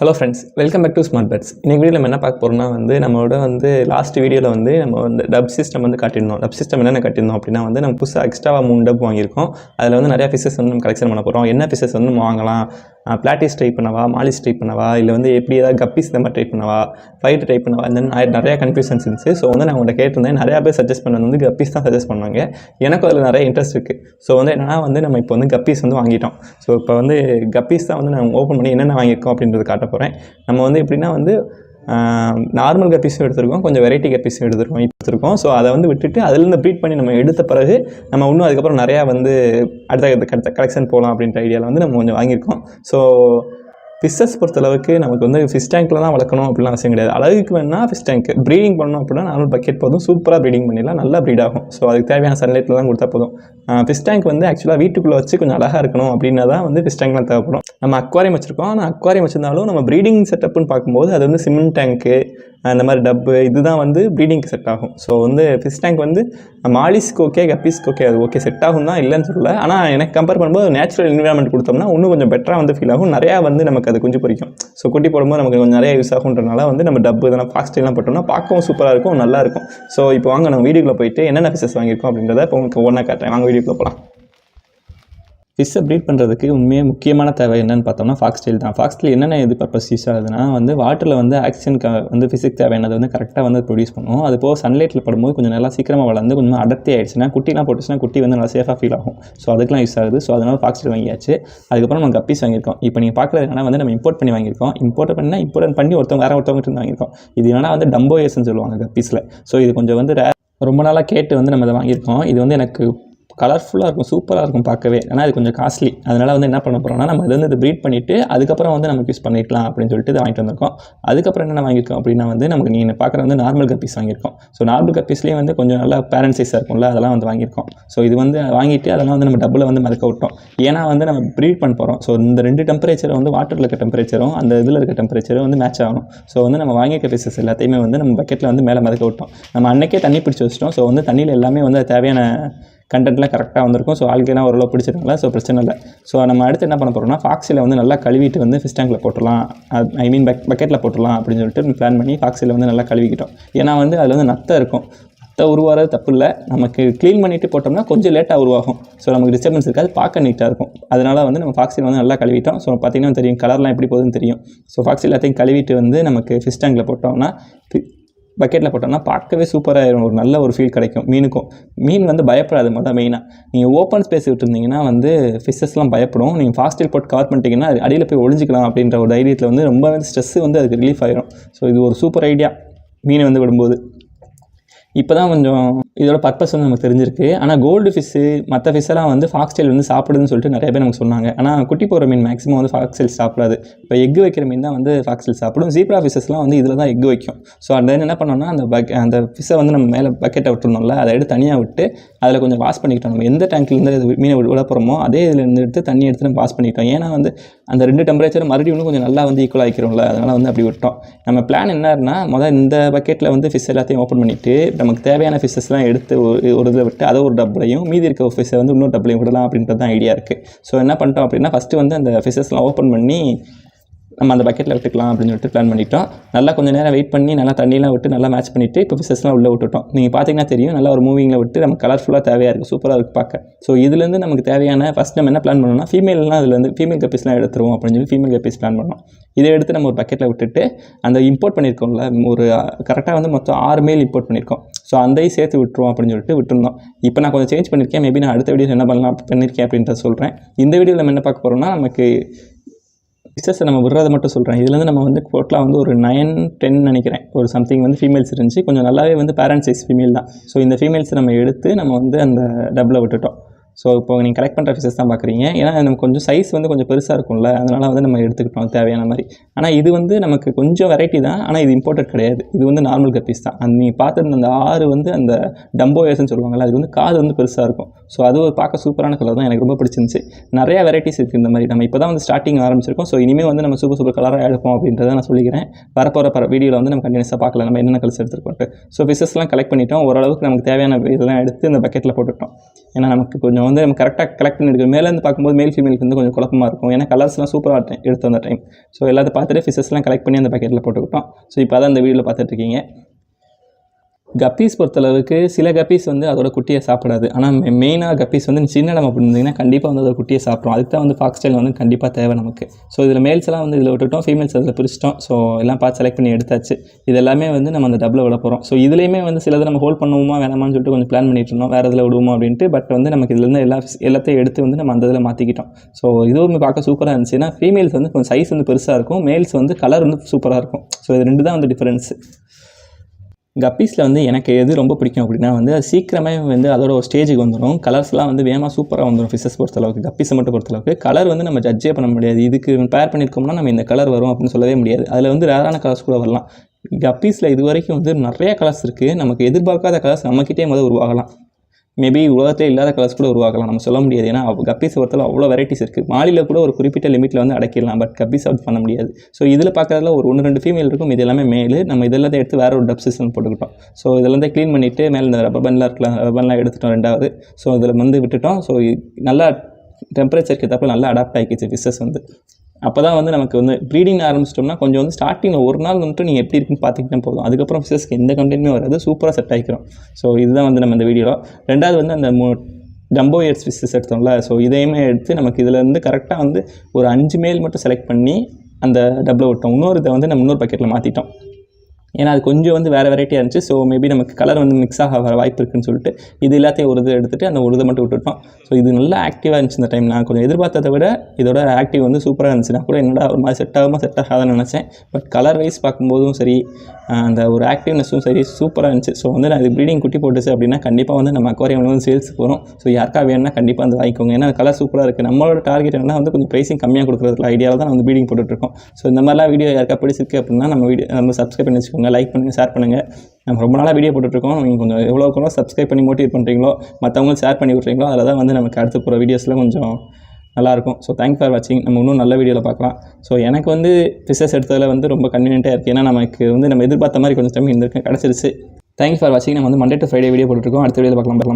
Hello ஃப்ரெண்ட்ஸ், welcome back to smart pets. இன்றைக்கி video நம்ம என்ன பார்க்க போகிறோம்னா நம்மளோட லாஸ்ட் வீடியோவில் நம்ம டப் சிஸ்டம் காட்டியிருந்தோம். டப் சிஸ்டம் என்னென்ன காட்டியிருந்தோம் அப்படின்னா நம்ம புதுசாக எக்ஸ்ட்ராவாக 3 டப் வாங்கியிருக்கோம். அதில் நிறையா ஃபிஷஸ் நம்ம கலெக்ஷன் பண்ண போகிறோம். என்ன ஃபிஷஸ் நம்ம வாங்கலாம், பிளாட்டிஸ் ட்ரை பண்ணவா, மாலிஸ் ட்ரை பண்ணவா, இல்லை எப்படி ஏதாவது கப்பீஸ் இந்த மாதிரி ட்ரை பண்ணவா, ஃபைட் ட்ரை பண்ணவா, இந்த நிறையா கன்ஃபியூஷன்ஸ் இருந்துச்சு. ஸோ நான் உங்கள்கிட்ட கேட்டிருந்தேன். நிறையா பேர் சஜஸ்ட் பண்ணது கப்பீஸ் தான் சஜஸ்ட் பண்ணாங்க. எனக்கும் அதில் நிறைய இன்ட்ரெஸ்ட் இருக்குது. ஸோ என்னன்னா நம்ம இப்போ கப்பீஸ் வாங்கிட்டோம். ஸோ இப்போ கப்பீஸ் தான் நான் ஓப்பன் பண்ணி என்னென்ன வாங்கியிருக்கோம் அப்படின்றது காட்ட போகிறேன். நம்ம எப்படின்னா நார்மல் கப்பீஸும் எடுத்துருக்கோம், கொஞ்சம் வெரைட்டி கப்பீஸும் எடுத்துருக்கோம். ஸோ அதை விட்டுட்டு அதுலேருந்து ப்ரீட் பண்ணி நம்ம எடுத்த பிறகு நம்ம இன்னும் அதுக்கப்புறம் நிறையா அடுத்த கலெக்ஷன் போகலாம் அப்படின்ற ஐடியாவில் நம்ம கொஞ்சம் வாங்கியிருக்கோம். ஸோ ஃபிஷ்ஷஸ் பொறுத்தளவுக்கு நமக்கு ஃபிஷ் டேங்க்கில் தான் வளர்க்கணும் அப்படிலாம் அவசியம் கிடையாது. அழகுக்கு வேணால் ஃபிஷ் டேங்க் ப்ரீடிங் பண்ணணும் அப்படின்னா நார்மல் பக்கெட் போதும், சூப்பராக ப்ரீடிங் பண்ணிடலாம், நல்லா ப்ரீட் ஆகும். ஸோ அதுக்கு தேவையான சன்லைட்டில் தான் கொடுத்தா போதும். ஃபிஷ் டேங்க் ஆக்சுவலாக வீட்டுக்குள்ளே வச்சு கொஞ்சம் அழகாக இருக்கணும் அப்படின்னா தான் ஃபிஷ் டேங்க்லாம் தேவைப்படும். நம்ம அக்வாரியம் வச்சுருக்கோம், ஆனால் அக்வாரியம் வச்சிருந்தாலும் நம்ம ப்ரீடிங் செட்டப்னு பார்க்கும்போது அது சிமெண்ட் டேங்க்கு அந்த மாதிரி டப்பு இதுதான் ப்ரீடிங்க்கு செட் ஆகும். ஸோ ஃபிஷ் டேங்க் மாலிஸ்க்கு ஓகே, கப்பீஸ்க்கு ஓகே, அது ஓகே செட் ஆகும் தான், இல்லைன்னு சொல்லலை. ஆனால் எனக்கு கம்பேர் பண்ணும்போது நேச்சுரல் என்விரான்மெண்ட் கொடுத்தோம்னா இன்னும் கொஞ்சம் பெட்டராக ஃபீல் ஆகும். நிறையா நமக்கு அது குஞ்சு பொரிக்கும். ஸோ குட்டி போடும்போது நமக்கு கொஞ்சம் நிறைய யூஸ் ஆகுன்றனால நம்ம டப்பு இதெல்லாம் ஃபாஸ்ட்லாம் போட்டோம்னா பார்க்கவும் சூப்பராக இருக்கும், நல்லாயிருக்கும். ஸோ இப்போ வாங்க நம்ம வீடியோக்குள்ளே போயிட்டு என்னென்ன ஃபிஷஸ் வாங்கியிருக்கோம் அப்படின்றத இப்போ உங்களுக்கு ஒன்றா காட்டுறேன். வாங்க வீடியோக்குள்ளே போகலாம். ஃபிஷ்ஷை ப்ரீட் பண்ணுறதுக்கு உண்மையாக முக்கியமான தேவை என்னென்னு பார்த்தோம்னா ஃபாக்ஸ்டெயில் தான். ஃபாக்ஸ்டெயில் என்னென்ன இது பர்பஸ் யூஸ் ஆகுதுன்னா வாட்டரில் ஆக்சிஜனுக்கு ஃபிஷுக்கு தேவையானது கரெக்டாக ப்ரொடியூஸ் பண்ணுவோம். அது போக சன்லைட்டில் படும்போது கொஞ்சம் நல்லா சீக்கிரமாக வளர்ந்து கொஞ்சம் அடர்த்தி ஆகிடுச்சுன்னா குட்டிலாம் போட்டுச்சுன்னா குட்டி நல்லா சேஃபாக ஃபீல் ஆகும். ஸோ அதுக்கெலாம் யூஸ் ஆகுது. ஸோ அதனால் ஃபாக்ஸ்டெயில் வாங்கியாச்சு. அதுக்கப்புறம் நம்ம கப்பீஸ் வாங்கியிருக்கோம். இப்போ நீங்கள் பார்க்குறது என்னன்னா நம்ம இம்போர்ட் பண்ணி வாங்கியிருக்கோம். இம்போர்ட் பண்ணி வேறு ஒருத்தவங்க வாங்கியிருக்கோம். இது என்னன்னா டம்போயஸ்ன்னு சொல்லுவாங்க கப்பீஸில். ஸோ இது கொஞ்சம் ரொம்ப நாளாக கேட்டு நம்ம இதை வாங்கியிருக்கோம். இது எனக்கு கலர்ஃபுல்லாக இருக்கும், சூப்பராக இருக்கும் பார்க்கவே. ஆனால் அது கொஞ்சம் காஸ்ட்லி. அதனால் என்ன பண்ண போகிறோம்னா நம்ம இது ப்ரீட் பண்ணிவிட்டு அதுக்கப்புறம் நமக்கு யூஸ் பண்ணிக்கலாம் அப்படின்னு சொல்லிட்டு இதை வாங்கிட்டு வந்திருக்கோம். அதுக்கப்புறம் என்ன வாங்கியிருக்கோம் அப்படின்னா நமக்கு நீங்கள் பார்க்குற நார்மல் கப்பீஸ் வாங்கியிருக்கோம். ஸோ நார்மல் கப்பீஸ்லேயே கொஞ்சம் நல்லா பேரண்ட் சைஸாக இருக்கும்ல, அதெல்லாம் வாங்கியிருக்கோம். ஸோ இது வாங்கிட்டு அதெல்லாம் நம்ம டப்பில் மிதக்க விட்டோம். ஏன்னா நம்ம ப்ரீட் பண்ண போகிறோம். ஸோ இந்த 2 டெம்பரேச்சரும் வாட்டரில் இருக்க டெம்பரேச்சரும் அந்த இதில் இருக்க டெம்பரேச்சரும் மேட்ச் ஆகணும். ஸோ நம்ம வாங்கியிருக்க பீசஸ் எல்லாத்தையுமே நம்ம பக்கெட்டில் மேலே மிதக்க விட்டோம். நம்ம அன்றைக்கே தண்ணி பிடிச்சி வச்சிட்டோம். ஸோ தண்ணியில் எல்லாமே அது தேவையான கண்டென்ட்லாம் கரெக்டாக வந்திருக்கும். ஸோ ஆல்கெல்லாம் ஓரளவு பிடிச்சிருங்களா, ஸோ பிரச்சனை இல்லை. ஸோ நம்ம அடுத்து என்ன பண்ண போகிறோம்னா ஃபாக்ஸில் நல்லா கழுவிட்டு ஃபிஷ் டேங்கில் போட்டுடலாம், ஐ மீன் பக்கெட்டில் போட்டுடலாம் அப்படின்னு சொல்லிட்டு பிளான் பண்ணி ஃபாக்ஸில் நல்லா கழுவிக்கிட்டோம். ஏன்னா அதில் நத்தை இருக்கும். நத்தை உருவாகிறது தப்பு இல்லை, நமக்கு க்ளீன் பண்ணிவிட்டு போட்டோம்னா கொஞ்சம் லேட்டாக உருவாகும். ஸோ நமக்கு டிஸ்டர்பன்ஸ் இருக்காது, பார்க்க நீட்டாக இருக்கும். அதனால் நம்ம ஃபாக்ஸில் நல்லா கழுவிட்டோம். ஸோ பார்த்திங்கன்னா தெரியும், கலர்லாம் எப்படி போகுதுன்னு தெரியும். ஸோ ஃபாக்ஸ் எல்லாத்தையும் கழுவிட்டு நமக்கு ஃபிஷ் டேங்கில் போட்டோம்னா பக்கெட்டில் போட்டோம்னா பார்க்கவே சூப்பராக இருக்கும். ஒரு நல்ல ஒரு ஃபீல் கிடைக்கும் மீனுக்கும். மீன் பயப்படாது. மெயினாக நீங்கள் ஓப்பன் ஸ்பேஸ் விட்டுருந்தீங்கன்னா ஃபிஷ்ஷஸ்லாம் பயப்படும். நீங்கள் ஃபாஸ்டில் போட்டு கவர் பண்ணிட்டீங்கன்னா அது அடியில் போய் ஒழிஞ்சிக்கலாம் அப்படின்ற ஒரு தைரியத்தில் ரொம்ப ஸ்ட்ரெஸ்ஸு அதுக்கு ரிலீஃப் ஆகிடும். ஸோ இது ஒரு சூப்பர் ஐடியா மீனை விடும்போது. இப்போ தான் கொஞ்சம் இதோட பர்பஸ் நமக்கு தெரிஞ்சிருக்கு. ஆனால் கோல்டு ஃபிஷ்ஷு மற்ற ஃபிஷ்ஷெல்லாம் ஃபாக்ஸ்டெயில் சாப்பிடுதுன்னு சொல்லிட்டு நிறைய பேர் நமக்கு சொன்னாங்க. ஆனால் குட்டி போகிற மீன் மேக்ஸிமம் ஃபாக்ஸ்டெயில் சாப்பிடாது. இப்போ எக் வைக்கிற மீன் தான் ஃபாக்ஸ்டெயில் சாப்பிடும். ஜீப்ரா ஃபிஷ்ஷஸ்லாம் இதில் தான் எக் வைக்கும். ஸோ என்ன பண்ணோம்னா அந்த ஃபிஷ்ஷை நம்ம மேலே பக்கெட்டை விட்டுருந்தோம்ல, அதை எடுத்து தனியாக விட்டு அதில் கொஞ்சம் வாஷ் பண்ணிக்கிட்டோம். நம்ம எந்த டேங்க்லேருந்து மீனை விட போகிறோமோ அதே இதில் எடுத்து தண்ணி எடுத்து நம்ம வாஷ் பண்ணிக்கிட்டோம். ஏன்னா அந்த 2 டெம்பரேச்சர் மறுபடியும் கொஞ்சம் நல்லா ஈக்குவல் ஆகிக்கிறோம்ல, அதனால் அப்படி விட்டோம். நம்ம பிளான் என்னன்னா இந்த பக்கெட்டில் ஃபிஷ் எல்லாத்தையும் ஓப்பன் பண்ணிவிட்டு நமக்கு தேவையான ஃபிஷ்ஷஸ்லாம் எடுத்து ஒரு இதில் விட்டு அதை ஒரு டப்லையும் மீதி இருக்க ஃபிஷ்ஷை இன்னொரு டப்லையும் விடலாம் அப்படின்றது தான் ஐடியா இருக்குது. ஸோ என்ன பண்ணிட்டோம் அப்படின்னா ஃபஸ்ட்டு அந்த ஃபிஷ்ஷஸ்லாம் ஓப்பன் பண்ணி நம்ம அந்த பக்கெட்டில் விட்டுக்கலாம் அப்படின்னு சொல்லிட்டு பிளான் பண்ணிட்டோம். நல்லா கொஞ்சம் நேரம் வெயிட் பண்ணி நல்லா தண்ணியெலாம் விட்டு நல்லா மேட்ச் பண்ணிவிட்டு இப்போ ஃபிஷ்ஷஸ்லாம் உள்ளே விட்டுட்டோம். நீங்கள் பார்த்தீங்கன்னா தெரியும், நல்லா ஒரு மூவிங்கில் விட்டு நம்ம கலர்ஃபுல்லாக தேவையாக இருக்குது, சூப்பராக இருக்குது பார்க்க. ஸோ இதுலேருந்து நமக்கு தேவையான ஃபஸ்ட் நம்ம என்ன பிளான் பண்ணோம்னா ஃபீமேல்லாம் அதுலேருந்து ஃபீமேல் கப்பீஸ்லாம் எடுத்துருவோம் அப்படின்னு சொல்லி ஃபீமேல் கப்பீஸ் பிளான் பண்ணோம். இதை எடுத்து நம்ம ஒரு பக்கெட்டில் விட்டுட்டு அந்த இம்போர்ட் பண்ணியிருக்கோம்ல, ஒரு கரெக்டாக மொத்தம் 6 மேல் இம்போர்ட் பண்ணியிருக்கோம். ஸோ அந்தையும் சேர்த்து விட்டுருவோம் அப்படின்னு சொல்லிட்டு விட்டுருந்தோம். இப்போ நான் கொஞ்சம் சேஞ்ச் பண்ணியிருக்கேன். மேபி நான் அடுத்த வீடியோ என்ன பண்ணலாம் பண்ணியிருக்கேன் அப்படின்றத சொல்கிறேன். இந்த வீடியோவில் நம்ம என்ன பார்க்க போகிறோம்னா நமக்கு ஃபிஷ்ஷஸை நம்ம விடுறதை மட்டும் சொல்கிறேன். இதுலேருந்து நம்ம டோட்டலாக ஒரு 9-10 நினைக்கிறேன் ஒரு சம்திங் ஃபீமேல்ஸ் இருந்துச்சு. கொஞ்சம் நல்லாவே பேரண்ட் சைஸ் ஃபீமேல் தான். ஸோ இந்த ஃபீமேல்ஸை நம்ம எடுத்து நம்ம அந்த டப்பில் விட்டுட்டோம். ஸோ இப்போ நீங்கள் கலெக்ட் பண்ணுற ஃபிஷஸ் தான் பார்க்குறீங்க. ஏன்னா நமக்கு கொஞ்சம் சைஸ் கொஞ்சம் பெருசாக இருக்கும்ல, அதனால் நம்ம எடுத்துக்கிட்டோம் தேவையான மாதிரி. ஆனால் இது நமக்கு கொஞ்சம் வெரைட்டி தான். ஆனால் இது இம்போர்ட்டட் கிடையாது. இது நார்மல் கப்பீஸ் தான். நீங்கள் பார்த்துருந்த அந்த 6 அந்த டம்போயஸ்ன்னு சொல்லுவாங்கள்ல, அது காது பெருசாக இருக்கும். ஸோ அது ஒரு பார்க்க சூப்பரான கலர் தான், எனக்கு ரொம்ப பிடிச்சிருந்துச்சு. நிறையா வெரைட்டிஸ் இருக்குது இந்த மாதிரி. நம்ம இப்போ தான் ஸ்டார்டிங் ஆரம்பிச்சிருக்கோம். ஸோ இனிமேல் நம்ம சூப்பர் கலராக எடுப்போம் அப்படின்றத நான் சொல்லிக்கிறேன். வரப்போகிற வீடியோவில் நம்ம கண்டினியூஸாக பார்க்கலாம் நம்ம என்னென்ன கலர்ஸ் எடுத்துருக்கோம். ஸோ ஃபிஷஸ்லாம் கலெக்ட் பண்ணிட்டோம். ஓரளவுக்கு நமக்கு தேவையான இதெல்லாம் எடுத்து இந்த பக்கெட்டில் போட்டுட்டோம். ஏன்னா நமக்கு கொஞ்சம் வந்து நம்ம கரெக்டாக கலெக்ட் பண்ணி எடுக்கணும். மேலேருந்து பார்க்கும்போது மேல் ஃபீமேலுக்கு வந்து கொஞ்சம் குழப்பமாக இருக்கும். ஏன்னா கலர்ஸ்லாம் சூப்பராக எடுத்து வந்த டைம். ஸோ எல்லாத்தையும் பார்த்துட்டு ஃபிஷஸ்லாம் கலெக்ட் பண்ணி அந்த பாக்கெட்டில் போட்டுக்கிட்டோம். ஸோ இப்போ அதான் இந்த வீடியோவில் பார்த்துட்ருக்கீங்க. கப்பீஸ் பொறுத்தளவுக்கு சில கப்பீஸ் வந்து அதோட குட்டியை சாப்பிடாது. ஆனால் மெயினாக கப்பீஸ் வந்து சின்ன இடம் அப்படி இருந்தீங்கன்னா கண்டிப்பாக வந்து அதோட குட்டியை சாப்பிடும். அதுக்கு தான் வந்து ஃபாக்ஸ் டெயில் வந்து கண்டிப்பாக தேவை நமக்கு. ஸோ இதில் மேல்ஸ் எல்லாம் வந்து இதில் விட்டுட்டோம், ஃபீமேல்ஸ் அதில் பிரிச்சிட்டோம். ஸோ எல்லாம் பார்த்து செலக்ட் பண்ணி எடுத்தாச்சு. இது எல்லாமே வந்து நம்ம அந்த டப்பில் விட போகிறோம். ஸோ இதுலேயுமே வந்து சிலது நம்ம ஹோல்ட் பண்ணுவோமா வேணாமான்னு சொல்லிட்டு கொஞ்சம் பிளான் பண்ணிட்டு இருந்தோம், வேறு இதில் விடுவோம் அப்படின்ட்டு. பட் வந்து நமக்கு இதுலேருந்து எல்லாத்தையும் எடுத்து வந்து நம்ம அந்த இதில் மாற்றிக்கிட்டோம். ஸோ இதுவுமே பார்க்க சூப்பராக இருந்துச்சு. ஏன்னா ஃபீமேல்ஸ் வந்து கொஞ்சம் சைஸ் வந்து பெருசாக இருக்கும், மேல்ஸ் வந்து கலர் வந்து சூப்பராக இருக்கும். ஸோ இது ரெண்டு தான் வந்து டிஃப்ரென்ஸு. கப்பீஸில் வந்து எனக்கு எது ரொம்ப பிடிக்கும் அப்படின்னா வந்து அது சீக்கிரமே வந்து அதோட ஒரு ஸ்டேஜுக்கு வந்துடும். கலர்ஸ்லாம் வந்து வேகமாக சூப்பராக வந்துடும். ஃபிஷஸ் பொறுத்தளவுக்கு, கப்பீஸை மட்டும் பொறுத்தளவுக்கு கலர் வந்து நம்ம ஜட்ஜே பண்ண முடியாது. இதுக்கு பேர் பண்ணியிருக்கோம்னா நம்ம இந்த கலர் வரும் அப்படின்னு சொல்லவே முடியாது. அதில் வந்து ரேரான கலர்ஸ் கூட வரலாம். கப்பீஸில் இது வரைக்கும் வந்து நிறைய கலர்ஸ் இருக்குது. நமக்கு எதிர்பார்க்காத கலர்ஸ் நம்மக்கிட்டே முதல் உருவாகலாம். மேபி உலகத்திலே இல்லாத கலர்ஸ் கூட உருவாக்கலாம், நம்ம சொல்ல முடியாது. ஏன்னா கப்பீஸ் பொறுத்தவரை அவ்வளோ வெரைட்டிஸ் இருக்குது. மாலியில் கூட ஒரு குறிப்பிட்ட லிமிட்டில் வந்து அடைக்கிடலாம், பட் கப்பீஸ் அவுட் பண்ண முடியாது. ஸோ இதில் பார்க்குறதுல ஒரு 1-2 ஃபீமேல் இருக்கும், இது எல்லாமே மேலு. நம்ம இதெல்லாம் எடுத்து வேறு ஒரு டப் சிஸ்டம் போட்டுக்கிட்டோம். ஸோ இதெல்லாம் க்ளீன் பண்ணிவிட்டு மேலே இந்த ரப்பர் பேண்ட்லாம் இருக்கலாம், ரப்பர் பேண்ட்லாம் எடுத்துட்டோம் ரெண்டாவது. ஸோ இதில் வந்து விட்டுட்டோம். ஸோ நல்லா டெம்பரேச்சருக்கு ஏற்றப்ப நல்லா அடாப்ட் ஆகிக்கிச்சு ஃபிஷஸ் வந்து. அப்போ தான் வந்து நமக்கு வந்து ப்ரீடிங் ஆரம்பிச்சிட்டோம்னா கொஞ்சம் வந்து ஸ்டார்டிங்கில் ஒரு நாள் வந்துட்டு நீங்கள் எப்படி இருக்குன்னு பார்த்துக்கிட்டே போதும். அதுக்கப்புறம் ஃபிஷஸ்க்கு எந்த கம்ப்ளைண்ட்டுமே வராது, சூப்பராக செட் ஆகிக்கிறோம். ஸோ இதுதான் வந்து நம்ம இந்த வீடியோ. ரெண்டாவது வந்து அந்த டம்போ இயர்ஸ் ஃபிஷஸ் எடுத்தோம்ல, ஸோ இதையுமே எடுத்து நமக்கு இதில் வந்து கரெக்டாக வந்து ஒரு 5 மேல் மட்டும் செலக்ட் பண்ணி அந்த டப்பில் விட்டோம். இதை வந்து நம்ம இன்னொரு பக்கெட்டில் மாற்றிட்டோம். ஏன்னா அது கொஞ்சம் வந்து வேறு வெரைட்டியாக இருந்துச்சு. ஸோ மேபி நமக்கு கலர் வந்து மிக்ஸ் ஆக வர வாய்ப்பு இருக்குன்னு சொல்லிட்டு இது எல்லாத்தையும் ஒரு இதை எடுத்துகிட்டு அந்த ஒரு இதை மட்டும் விட்டுட்டோம். ஸோ இது நல்லா ஆக்டிவாக இருந்துச்சு இந்த டைம். நான் கொஞ்சம் எதிர்பார்த்ததை விட இதோட ஆக்டிவ் வந்து சூப்பராக இருந்துச்சு. நான் கூட என்னடா ஒரு மாதிரி செட் ஆகாதுன்னு நினச்சேன். பட் கலர் வைஸ் பார்க்கும்போதும் சரி, அந்த ஒரு ஆக்டிவ்னஸும் சரி சூப்பராக இருந்துச்சு. ஸோ வந்து நான் இது ப்ரீடிங் குட்டி போட்டுச்சு அப்படின்னா கண்டிப்பாக வந்து நம்ம அக்வாரியம் வந்து சேல்ஸுக்கு வரும். ஸோ யாருக்கா வேணும்னா கண்டிப்பாக வந்து வாங்கிக்கோங்க. ஏன்னா கலர் சூப்பராக இருக்குது. நம்மளோட டார்கெட் என்னன்னா வந்து கொஞ்சம் ப்ரைஸிங் கம்மியாக கொடுக்குறதுல ஐடியாவில் தான் வந்து ப்ரீடிங் போட்டுட்ருக்கோம். ஸோ இந்த மாதிரிலாம் வீடியோ யாருக்கா பிடிச்சிருக்கு அப்படின்னா நம்ம வீடியோ நம்ம சப்ஸ்கிரைப் பண்ணி வச்சுக்கோங்க, லைக் பண்ணுங்கள், ஷேர் பண்ணுங்கள். நம்ம ரொம்ப நாளாக வீடியோ போட்டுட்ருக்கோம். நீங்கள் கொஞ்சம் எவ்வளோ சப்ஸ்கிரைப் பண்ணி மோட்டிவேட் பண்ணுறீங்களோ, மற்றவங்களும் ஷேர் பண்ணி விட்றீங்களோ, அதில் தான் வந்து நமக்கு அடுத்து போகிற வீடியோஸில் கொஞ்சம் நல்லாயிருக்கும். ஸோ தேங்க்ஸ் ஃபார் வாட்சிங். நம்ம இன்னும் நல்ல வீடியோவில் பார்க்கலாம். ஸோ எனக்கு வந்து ஃபிஷஸ் எடுத்ததில் வந்து ரொம்ப கன்வீனியன்ட்டாக இருக்குது. ஏன்னா நமக்கு வந்து நம்ம எதிர்பார்த்த மாதிரி கொஞ்சம் டைம் இருந்திருக்கு, கிடச்சிருச்சு. தேங்க்ஸ் ஃபார் வாட்சிங். நம்ம வந்து மண்டே டு ஃப்ரைடே வீடியோ போட்டுருக்கோம். அடுத்த வீடியோவில் பார்க்கலாம்.